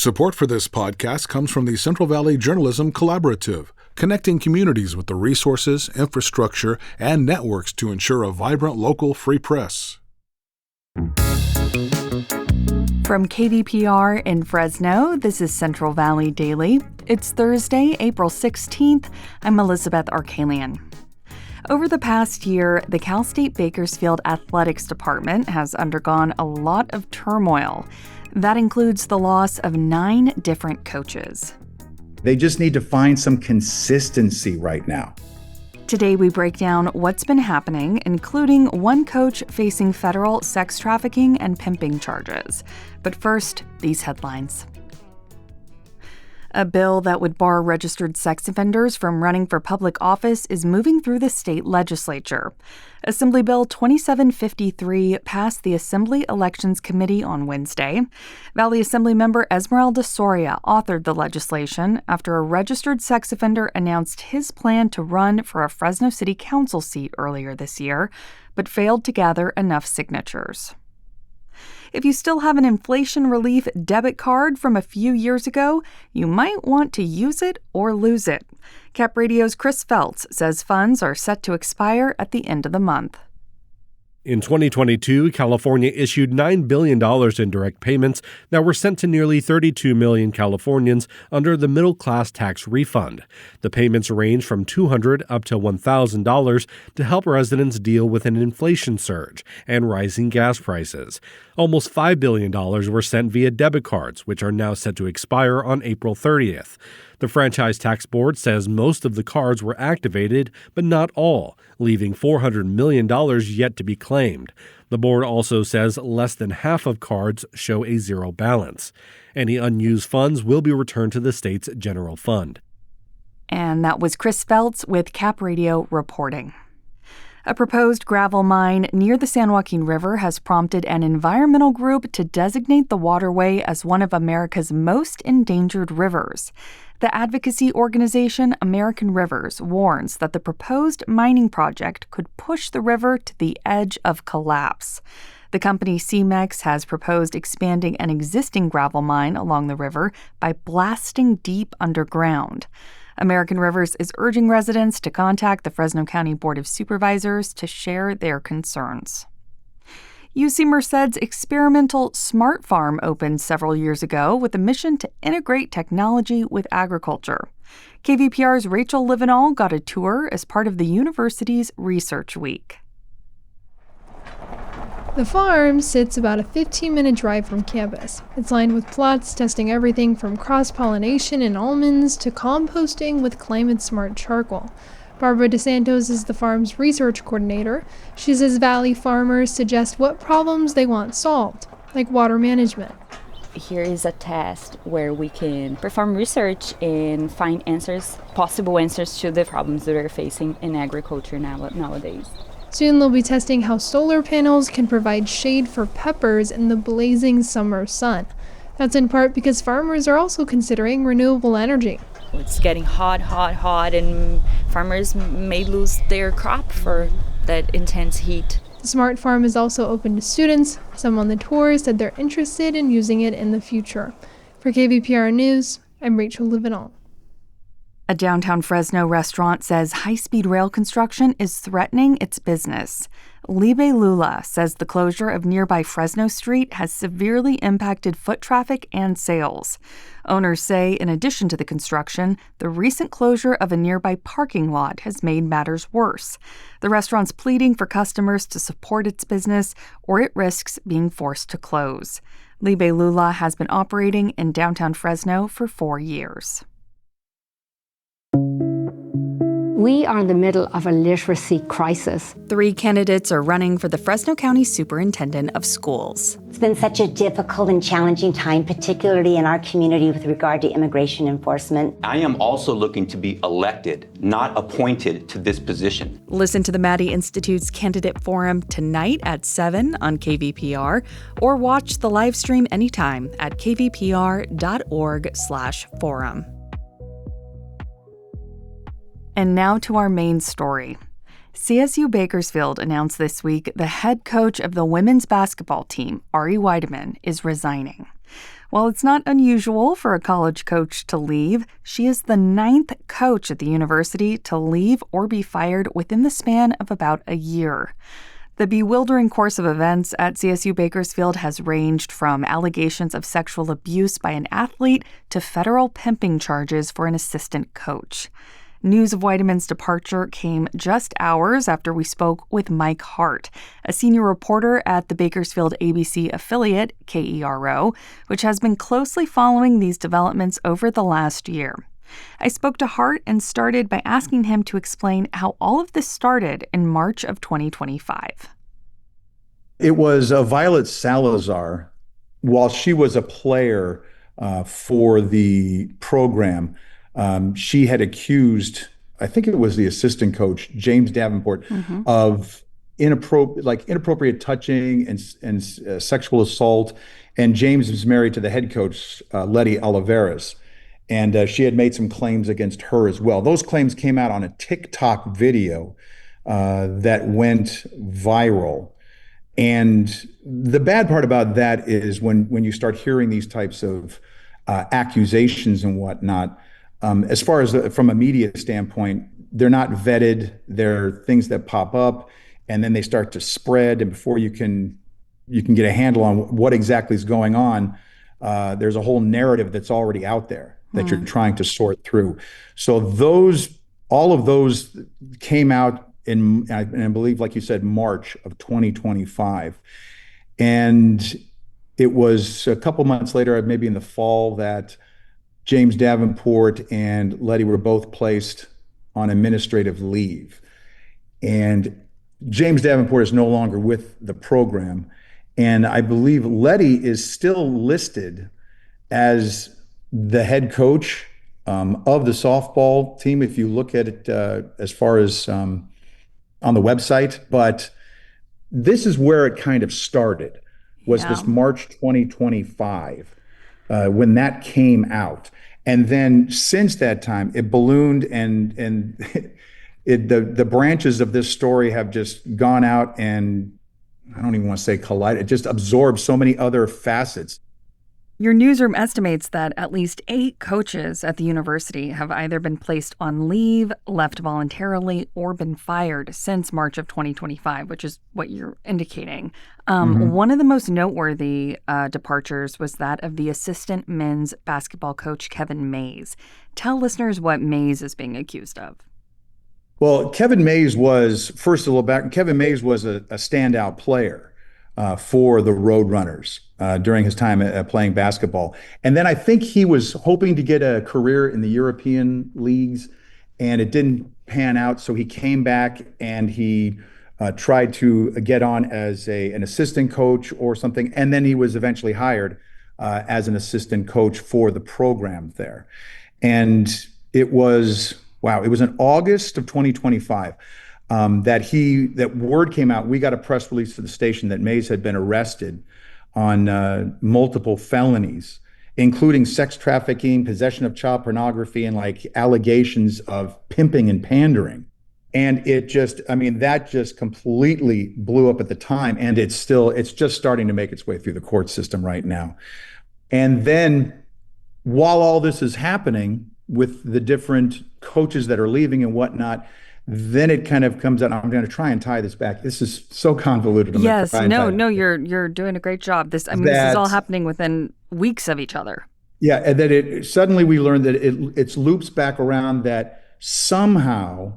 Support for this podcast comes from the Central Valley Journalism Collaborative, connecting communities with the resources, infrastructure, and networks to ensure a vibrant local free press. From KVPR in Fresno, this is Central Valley Daily. It's Thursday, April 16th. I'm Elizabeth Arkalian. Over the past year, the Cal State Bakersfield Athletics Department has undergone a lot of turmoil. That includes the loss of 9 different coaches. They just need to find some consistency right now. Today, we break down what's been happening, including one coach facing federal sex trafficking and pimping charges. But first, these headlines. A bill that would bar registered sex offenders from running for public office is moving through the state legislature. Assembly Bill 2753 passed the Assembly Elections Committee on Wednesday. Valley Assembly member Esmeralda Soria authored the legislation after a registered sex offender announced his plan to run for a Fresno City Council seat earlier this year, but failed to gather enough signatures. If you still have an inflation relief debit card from a few years ago, you might want to use it or lose it. Cap Radio's Chris Feltz says funds are set to expire at the end of the month. In 2022, California issued $9 billion in direct payments that were sent to nearly 32 million Californians under the middle class tax refund. The payments range from $200 up to $1,000 to help residents deal with an inflation surge and rising gas prices. Almost $5 billion were sent via debit cards, which are now set to expire on April 30th. The Franchise Tax Board says most of the cards were activated, but not all, leaving $400 million yet to be claimed. The board also says less than half of cards show a zero balance. Any unused funds will be returned to the state's general fund. And that was Chris Feltz with Cap Radio reporting. A proposed gravel mine near the San Joaquin River has prompted an environmental group to designate the waterway as one of America's most endangered rivers. The advocacy organization American Rivers warns that the proposed mining project could push the river to the edge of collapse. The company CEMEX has proposed expanding an existing gravel mine along the river by blasting deep underground. American Rivers is urging residents to contact the Fresno County Board of Supervisors to share their concerns. UC Merced's experimental Smart Farm opened several years ago with a mission to integrate technology with agriculture. KVPR's Rachel Livenall got a tour as part of the university's Research Week. The farm sits about a 15-minute drive from campus. It's lined with plots testing everything from cross-pollination in almonds to composting with climate-smart charcoal. Barbara DeSantos is the farm's research coordinator. She says Valley farmers suggest what problems they want solved, like water management. Here is a test where we can perform research and find answers, possible answers to the problems that we're facing in agriculture nowadays. Soon they'll be testing how solar panels can provide shade for peppers in the blazing summer sun. That's in part because farmers are also considering renewable energy. It's getting hot, and farmers may lose their crop for that intense heat. The Smart Farm is also open to students. Some on the tour said they're interested in using it in the future. For KVPR News, I'm Rachel Livenall. A downtown Fresno restaurant says high-speed rail construction is threatening its business. Libe Lula says the closure of nearby Fresno Street has severely impacted foot traffic and sales. Owners say, in addition to the construction, the recent closure of a nearby parking lot has made matters worse. The restaurant's pleading for customers to support its business, or it risks being forced to close. Libe Lula has been operating in downtown Fresno for 4 years. We are in the middle of a literacy crisis. 3 candidates are running for the Fresno County Superintendent of Schools. It's been such a difficult and challenging time, particularly in our community with regard to immigration enforcement. I am also looking to be elected, not appointed to this position. Listen to the Maddie Institute's Candidate Forum tonight at 7 on KVPR, or watch the live stream anytime at kvpr.org/forum. And now to our main story. CSU Bakersfield announced this week the head coach of the women's basketball team, Ari Weideman, is resigning. While it's not unusual for a college coach to leave, she is the 9th coach at the university to leave or be fired within the span of about a year. The bewildering course of events at CSU Bakersfield has ranged from allegations of sexual abuse by an athlete to federal pimping charges for an assistant coach. News of Weideman's departure came just hours after we spoke with Mike Hart, a senior reporter at the Bakersfield ABC affiliate, KERO, which has been closely following these developments over the last year. I spoke to Hart and started by asking him to explain how all of this started in March of 2025. It was Violet Salazar, while she was a player for the program, she had accused, I think it was the assistant coach, James Davenport, of inappropriate touching and sexual assault. And James was married to the head coach, Letty Olivares. And she had made some claims against her as well. Those claims came out on a TikTok video that went viral. And the bad part about that is when you start hearing these types of accusations and whatnot, as far as from a media standpoint, they're not vetted. They're things that pop up and then they start to spread. And before you can get a handle on what exactly is going on, there's a whole narrative that's already out there that you're trying to sort through. So all of those came out in, I believe, like you said, March of 2025. And it was a couple months later, maybe in the fall, that James Davenport and Letty were both placed on administrative leave. And James Davenport is no longer with the program. And I believe Letty is still listed as the head coach of the softball team, if you look at it as far as on the website. But this is where it kind of started, was this March 2025, when that came out. And then since that time, it ballooned, and the branches of this story have just gone out, and I don't even want to say collided, it just absorbed so many other facets. Your newsroom estimates that at least 8 coaches at the university have either been placed on leave, left voluntarily, or been fired since March of 2025, which is what you're indicating. One of the most noteworthy departures was that of the assistant men's basketball coach, Kevin Mays. Tell listeners what Mays is being accused of. Well, Kevin Mays was, first of all, Kevin Mays was a standout player for the Roadrunners during his time playing basketball. And then I think he was hoping to get a career in the European leagues, and it didn't pan out. So he came back and he tried to get on as an assistant coach or something. And then he was eventually hired as an assistant coach for the program there. And it was in August of 2025 that word came out. We got a press release to the station that Mays had been arrested on multiple felonies, including sex trafficking, possession of child pornography, and allegations of pimping and pandering. And that just completely blew up at the time. And it's just starting to make its way through the court system right now. And then while all this is happening with the different coaches that are leaving and whatnot, then it kind of comes out. I'm going to try and tie this back. This is so convoluted. You're doing a great job. This is all happening within weeks of each other. Yeah, and then suddenly we learned that it loops back around that somehow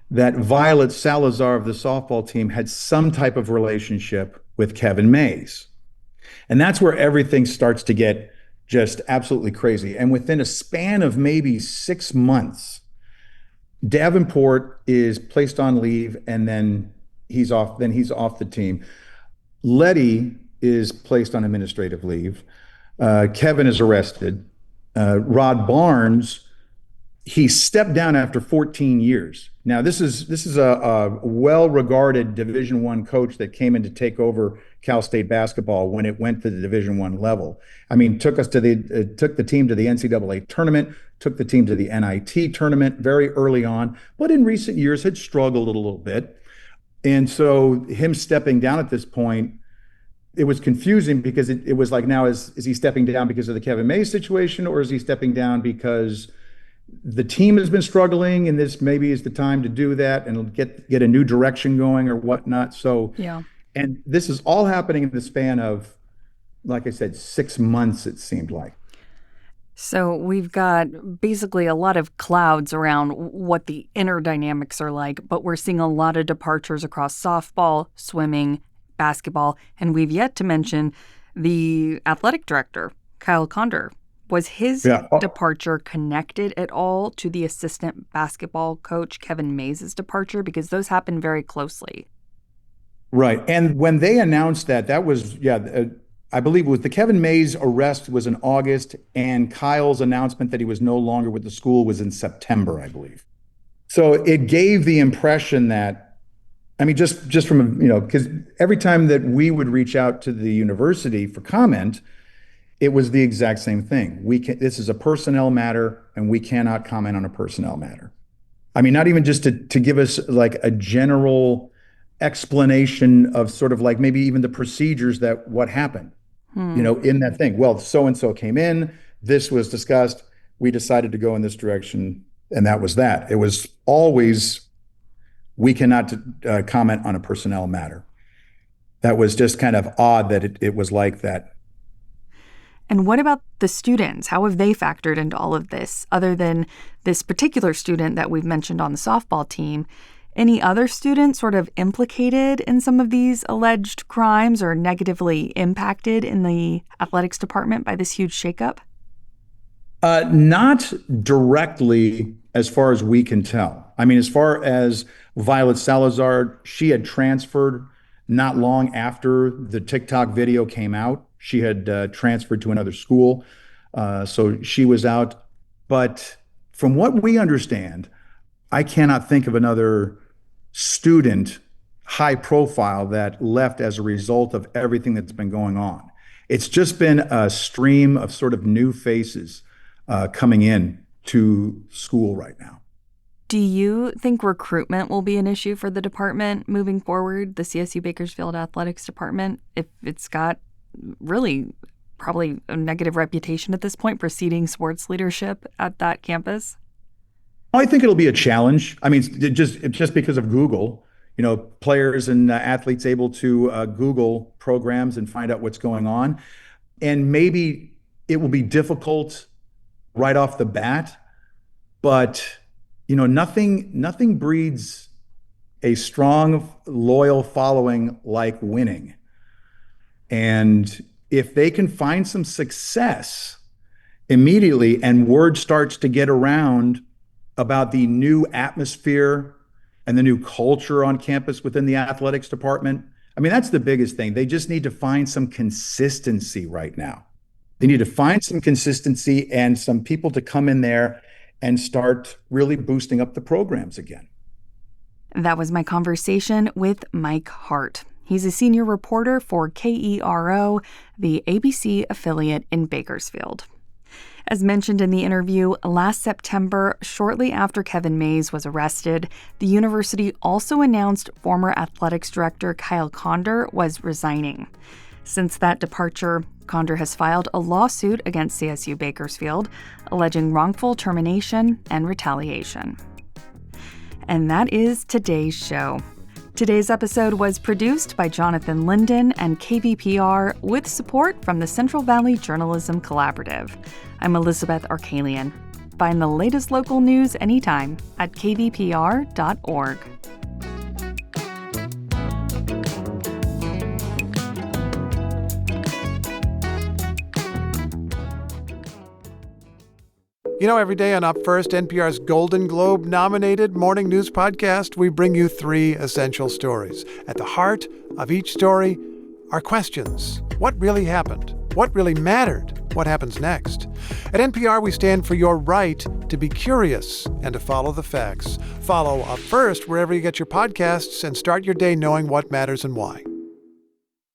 that Violet Salazar of the softball team had some type of relationship with Kevin Mays. And that's where everything starts to get just absolutely crazy. And within a span of maybe 6 months, Davenport is placed on leave, and then he's off the team. Letty is placed on administrative leave. Kevin is arrested. Rod Barnes, he stepped down after 14 years. Now, this is a well-regarded Division I coach that came in to take over Cal State basketball when it went to the Division I level. I mean, took the team to the NCAA tournament, took the team to the NIT tournament very early on, but in recent years had struggled a little bit. And so him stepping down at this point, it was confusing because it was like, now is he stepping down because of the Kevin Mays situation, or is he stepping down because the team has been struggling and this maybe is the time to do that and get a new direction going or whatnot? So, Yeah. And this is all happening in the span of, like I said, 6 months, it seemed like. So we've got basically a lot of clouds around what the inner dynamics are like, but we're seeing a lot of departures across softball, swimming, basketball, and we've yet to mention the athletic director, Kyle Condor. Was his departure connected at all to the assistant basketball coach, Kevin Mays' departure? Because those happen very closely. Right. And when they announced that was, I believe it was the Kevin Mays arrest was in August, and Kyle's announcement that he was no longer with the school was in September, I believe. So it gave the impression that, I mean, just from, because every time that we would reach out to the university for comment, it was the exact same thing. This is a personnel matter, and we cannot comment on a personnel matter. I mean, not even just to give us like a general explanation of sort of like maybe even the procedures that what happened, in that thing. Well, so-and-so came in, this was discussed, we decided to go in this direction, and that was that. It was always, we cannot comment on a personnel matter. That was just kind of odd that it was like that. And what about the students? How have they factored into all of this, other than this particular student that we've mentioned on the softball team? Any other students sort of implicated in some of these alleged crimes or negatively impacted in the athletics department by this huge shakeup? Not directly, as far as we can tell. I mean, as far as Violet Salazar, she had transferred not long after the TikTok video came out. She had transferred to another school, so she was out. But from what we understand, I cannot think of another student, high profile, that left as a result of everything that's been going on. It's just been a stream of sort of new faces coming in to school right now. Do you think recruitment will be an issue for the department moving forward, the CSU Bakersfield Athletics Department, if it's got really probably a negative reputation at this point, preceding sports leadership at that campus? I think it'll be a challenge. I mean, just because of Google, players and athletes able to Google programs and find out what's going on. And maybe it will be difficult right off the bat, but nothing breeds a strong, loyal following like winning. And if they can find some success immediately and word starts to get around about the new atmosphere and the new culture on campus within the athletics department, I mean, that's the biggest thing. They just need to find some consistency right now. They need to find some consistency and some people to come in there and start really boosting up the programs again. That was my conversation with Mike Hart. He's a senior reporter for KERO, the ABC affiliate in Bakersfield. As mentioned in the interview, last September, shortly after Kevin Mays was arrested, the university also announced former athletics director Kyle Condor was resigning. Since that departure, Condor has filed a lawsuit against CSU Bakersfield, alleging wrongful termination and retaliation. And that is today's show. Today's episode was produced by Jonathan Linden and KVPR with support from the Central Valley Journalism Collaborative. I'm Elizabeth Arkalian. Find the latest local news anytime at kvpr.org. Every day on Up First, NPR's Golden Globe-nominated morning news podcast, we bring you 3 essential stories. At the heart of each story are questions. What really happened? What really mattered? What happens next? At NPR, we stand for your right to be curious and to follow the facts. Follow Up First wherever you get your podcasts and start your day knowing what matters and why.